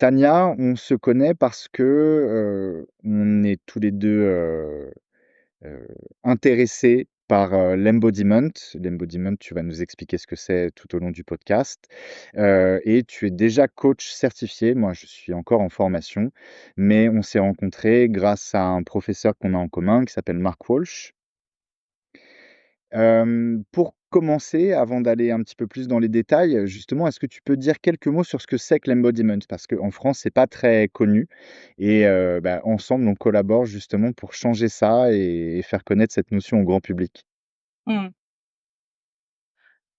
Tania, on se connaît parce que, on est tous les 2 heu, intéressés par, l'embodiment. L'embodiment, tu vas nous expliquer ce que c'est tout au long du podcast, et tu es déjà coach certifié. Moi, je suis encore en formation, mais on s'est rencontrés grâce à un professeur qu'on a en commun qui s'appelle Mark Walsh. Pour commencer, avant d'aller un petit peu plus dans les détails, justement, est-ce que tu peux dire quelques mots sur ce que c'est que l'embodiment? Parce qu'en France, c'est pas très connu et bah, ensemble, on collabore justement pour changer ça et faire connaître cette notion au grand public. Mmh.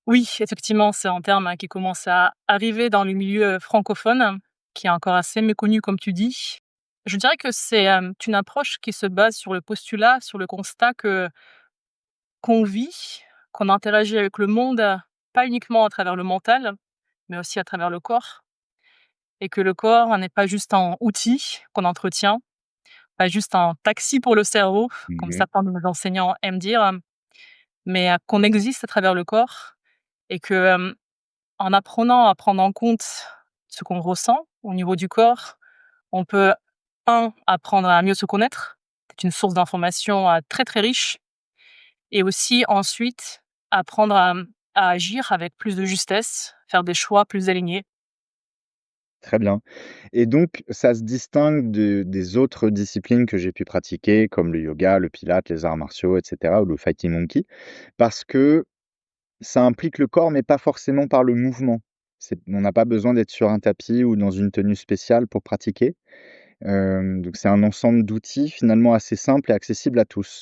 Oui, effectivement, c'est un terme, qui commence à arriver dans le milieu, francophone, qui est encore assez méconnu comme tu dis. Je dirais que c'est, une approche qui se base sur le postulat, sur le constat que qu'on vit, qu'on interagit avec le monde, pas uniquement à travers le mental, mais aussi à travers le corps et que le corps n'est pas juste un outil qu'on entretient, pas juste un taxi pour le cerveau, comme Mmh. certains de nos enseignants aiment dire, mais, qu'on existe à travers le corps et que, en apprenant à prendre en compte ce qu'on ressent au niveau du corps, on peut apprendre à mieux se connaître. C'est une source d'information, très, très riche et aussi ensuite apprendre à agir avec plus de justesse, faire des choix plus alignés. Très bien, et donc ça se distingue de des autres disciplines que j'ai pu pratiquer comme le yoga, le pilates, les arts martiaux et cetera ou le fighting monkey parce que ça implique le corps, mais pas forcément par le mouvement. On n'a pas besoin d'être sur un tapis ou dans une tenue spéciale pour pratiquer. Donc c'est un ensemble d'outils finalement assez simple et accessible à tous.